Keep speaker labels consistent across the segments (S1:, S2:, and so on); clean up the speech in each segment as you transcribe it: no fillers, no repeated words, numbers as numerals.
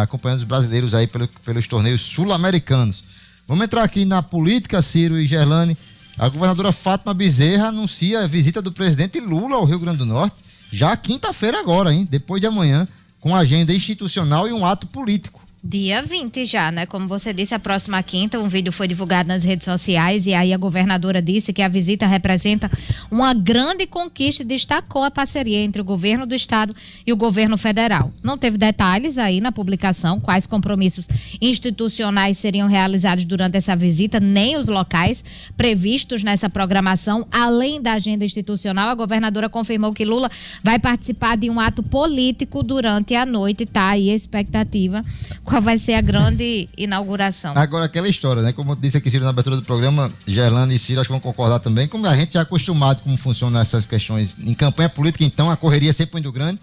S1: acompanhando os brasileiros aí pelos torneios sul-americanos. Vamos entrar aqui na política, Ciro e Gerlane. A governadora Fátima Bezerra anuncia a visita do presidente Lula ao Rio Grande do Norte, já quinta-feira agora, hein? Depois de amanhã, com agenda institucional e um ato político.
S2: Dia 20 já, né? Como você disse, a próxima quinta, um vídeo foi divulgado nas redes sociais e aí a governadora disse que a visita representa uma grande conquista e destacou a parceria entre o governo do estado e o governo federal. Não teve detalhes aí na publicação, quais compromissos institucionais seriam realizados durante essa visita, nem os locais previstos nessa programação. Além da agenda institucional, a governadora confirmou que Lula vai participar de um ato político durante a noite, tá aí a expectativa. Qual vai ser a grande inauguração?
S1: Agora, aquela história, né? Como eu disse aqui, Ciro, na abertura do programa, Gerlane e Ciro acho que vão concordar também, como a gente já é acostumado como funcionam essas questões em campanha política, então a correria é sempre muito grande.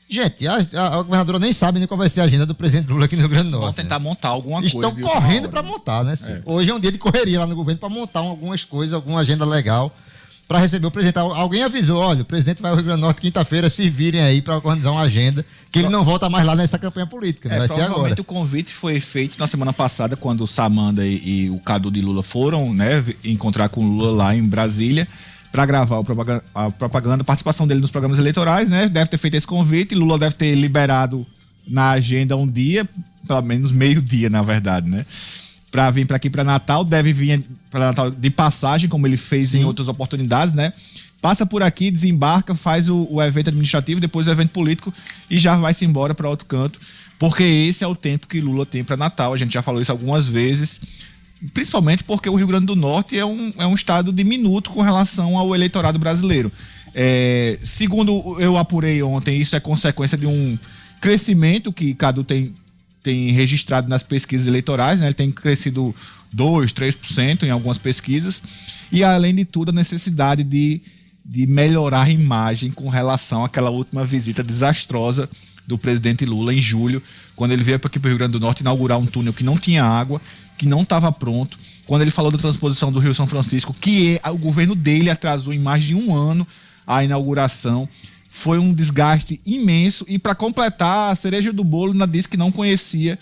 S1: Gente, a governadora nem sabe nem qual vai ser a agenda do presidente Lula aqui no Rio Grande do Norte.
S3: Vão tentar montar alguma
S1: coisa. Estão correndo para montar, né, Ciro? Hoje é um dia de correria lá no governo para montar algumas coisas, alguma agenda legal para receber o presidente. Alguém avisou, olha, o presidente vai ao Rio Grande do Norte quinta-feira, se virem aí para organizar uma agenda, que ele não volta mais lá nessa campanha política, vai ser agora.
S3: Provavelmente o convite foi feito na semana passada, quando o Samanda e o Cadu de Lula foram, né, encontrar com o Lula lá em Brasília, para gravar a propaganda, a participação dele nos programas eleitorais, né, deve ter feito esse convite, Lula deve ter liberado na agenda um dia, pelo menos meio-dia, na verdade, né, para vir para aqui para Natal, deve vir para Natal de passagem, como ele fez em outras oportunidades, né? Passa por aqui, desembarca, faz o evento administrativo, depois o evento político e já vai-se embora para outro canto, porque esse é o tempo que Lula tem para Natal. A gente já falou isso algumas vezes, principalmente porque o Rio Grande do Norte é um estado diminuto com relação ao eleitorado brasileiro. Segundo eu apurei ontem, isso é consequência de um crescimento que Cadu tem registrado nas pesquisas eleitorais, né? Ele tem crescido 2%, 3% em algumas pesquisas, e além de tudo a necessidade de melhorar a imagem com relação àquela última visita desastrosa do presidente Lula em julho, quando ele veio aqui para o Rio Grande do Norte inaugurar um túnel que não tinha água, que não estava pronto, quando ele falou da transposição do Rio São Francisco, que o governo dele atrasou em mais de um ano a inauguração. Foi um desgaste imenso e, para completar, a cereja do bolo, ainda disse que não conhecia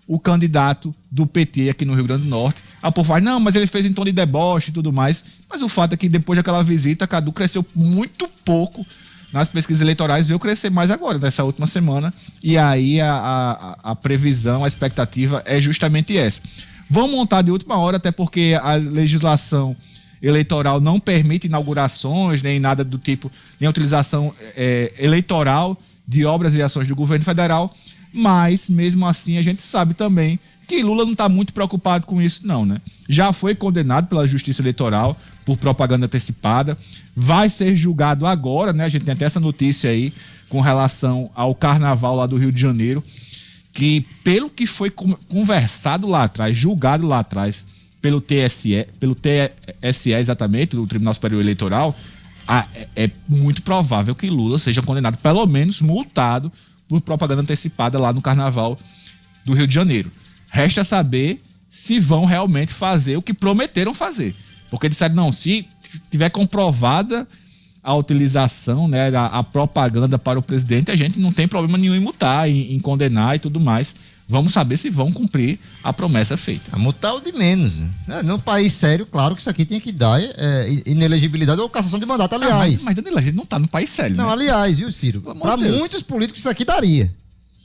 S3: o candidato do PT aqui no Rio Grande do Norte. A povo fala, não, mas ele fez em tom de deboche e tudo mais. Mas o fato é que depois daquela visita, Cadu cresceu muito pouco nas pesquisas eleitorais, veio crescer mais agora, nessa última semana. E aí a previsão, a expectativa é justamente essa. Vão montar de última hora, até porque a legislação eleitoral não permite inaugurações, nem nada do tipo, nem utilização eleitoral de obras e ações do governo federal, mas mesmo assim a gente sabe também que Lula não está muito preocupado com isso não, né? Já foi condenado pela Justiça Eleitoral por propaganda antecipada, vai ser julgado agora, né? A gente tem até essa notícia aí com relação ao carnaval lá do Rio de Janeiro, que pelo que foi conversado lá atrás, julgado lá atrás, pelo TSE exatamente, do Tribunal Superior Eleitoral, é muito provável que Lula seja condenado, pelo menos multado, por propaganda antecipada lá no Carnaval do Rio de Janeiro. Resta saber se vão realmente fazer o que prometeram fazer. Porque disseram, não, se tiver comprovada a utilização, né, a propaganda para o presidente, a gente não tem problema nenhum em multar, em condenar e tudo mais. Vamos saber se vão cumprir a promessa feita.
S1: A multar é o de menos. Num país sério, claro que isso aqui tinha que dar inelegibilidade ou cassação de mandato, aliás.
S3: Mas Danilo, a gente não tá no país sério,
S1: não,
S3: né?
S1: Aliás, viu, Ciro? Para muitos políticos isso aqui daria.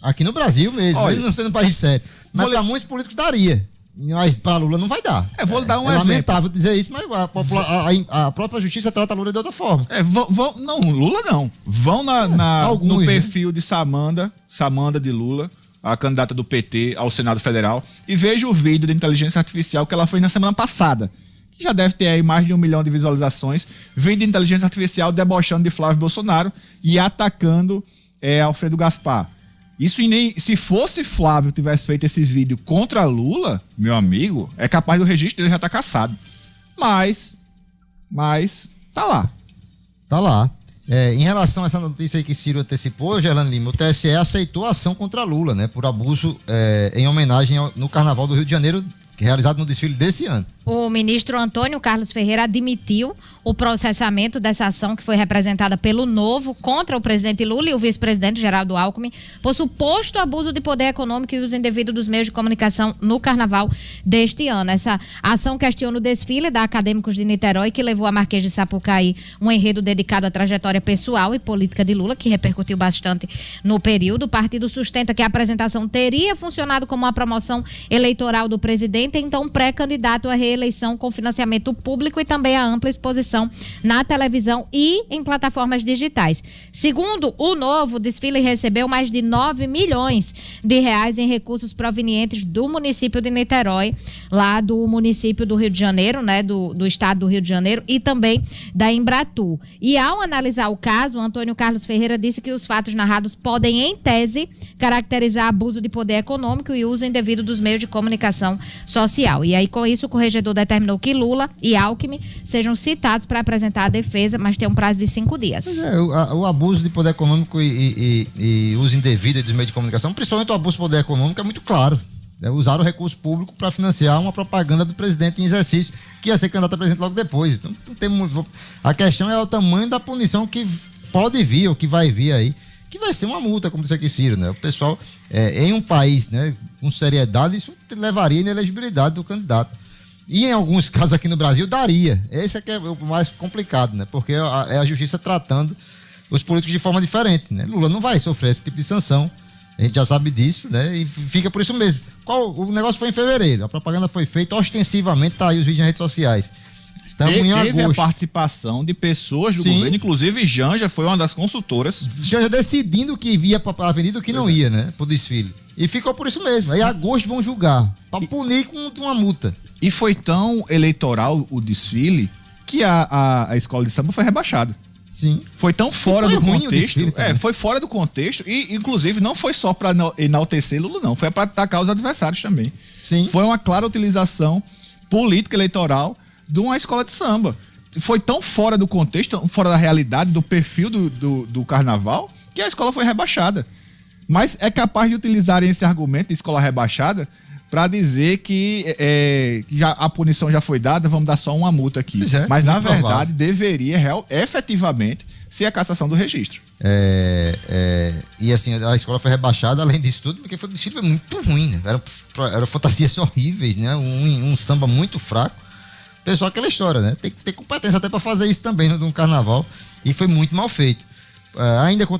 S1: Aqui no Brasil mesmo, mesmo não sendo um país sério. Mas para muitos políticos daria. Mas para Lula não vai dar.
S3: Vou dar um exemplo.
S1: É lamentável dizer isso, mas a própria justiça trata Lula de outra forma.
S3: Não, Lula não. Vão no perfil de Samanda de Lula, a candidata do PT ao Senado Federal, e veja o vídeo de inteligência artificial que ela fez na semana passada, que já deve ter aí mais de 1 milhão de visualizações, vídeo de inteligência artificial debochando de Flávio Bolsonaro e atacando Alfredo Gaspar. Isso se fosse Flávio tivesse feito esse vídeo contra Lula, meu amigo, é capaz do registro dele já estar cassado. Mas tá lá.
S1: Tá lá. Em relação a essa notícia aí que Ciro antecipou, Gerlane Lima, o TSE aceitou a ação contra Lula, né, por abuso em homenagem no Carnaval do Rio de Janeiro, realizado no desfile desse ano.
S2: O ministro Antônio Carlos Ferreira admitiu o processamento dessa ação que foi representada pelo Novo contra o presidente Lula e o vice-presidente Geraldo Alckmin por suposto abuso de poder econômico e uso indevido dos meios de comunicação no carnaval deste ano. Essa ação questiona o desfile da Acadêmicos de Niterói, que levou a Marquês de Sapucaí um enredo dedicado à trajetória pessoal e política de Lula, que repercutiu bastante no período. O partido sustenta que a apresentação teria funcionado como uma promoção eleitoral do presidente, então pré-candidato à reeleição com financiamento público e também a ampla exposição na televisão e em plataformas digitais. Segundo o Novo, o desfile recebeu mais de 9 milhões de reais em recursos provenientes do município de Niterói, lá do município do Rio de Janeiro, né, do estado do Rio de Janeiro, e também da Embratur. E ao analisar o caso, Antônio Carlos Ferreira disse que os fatos narrados podem, em tese, caracterizar abuso de poder econômico e uso indevido dos meios de comunicação social. E aí, com isso, o corregedor determinou que Lula e Alckmin sejam citados para apresentar a defesa, mas tem um prazo de 5 dias.
S1: O abuso de poder econômico e uso indevido dos meios de comunicação, principalmente o abuso de poder econômico, é muito claro. Usar o recurso público para financiar uma propaganda do presidente em exercício, que ia ser candidato a presidente logo depois. Então, não tem muito... A questão é o tamanho da punição que pode vir, ou que vai vir aí, que vai ser uma multa, como disse aqui Ciro, né? O pessoal, em um país, né, com seriedade, isso levaria à inelegibilidade do candidato. E em alguns casos aqui no Brasil daria. Esse é que é o mais complicado, né? Porque é a justiça tratando os políticos de forma diferente, né? Lula não vai sofrer esse tipo de sanção. A gente já sabe disso, né? E fica por isso mesmo. O negócio foi em fevereiro. A propaganda foi feita ostensivamente, tá aí os vídeos nas redes sociais.
S3: Teve a participação de pessoas do governo, inclusive Janja foi uma das consultoras.
S1: Janja decidindo que ia para a avenida e o que não ia, né? Pro desfile. E ficou por isso mesmo. Aí agosto vão julgar, para punir com uma multa.
S3: E foi tão eleitoral o desfile que a escola de samba foi rebaixada.
S1: Sim.
S3: Foi tão fora do contexto. Foi fora do contexto e, inclusive, não foi só para enaltecer Lula, não. Foi para atacar os adversários também.
S1: Sim.
S3: Foi uma clara utilização política eleitoral de uma escola de samba. Foi tão fora do contexto, fora da realidade, do perfil do carnaval, que a escola foi rebaixada. Mas é capaz de utilizarem esse argumento de escola rebaixada para dizer que a punição já foi dada, vamos dar só uma multa aqui. Mas, na verdade, deveria efetivamente ser a cassação do registro.
S1: E assim, a escola foi rebaixada, além disso tudo, porque o desfile foi muito ruim, né? Eram fantasias horríveis, né? Um samba muito fraco. Pessoal, aquela história, né? Tem que ter competência até para fazer isso também no carnaval. E foi muito mal feito. Ainda continua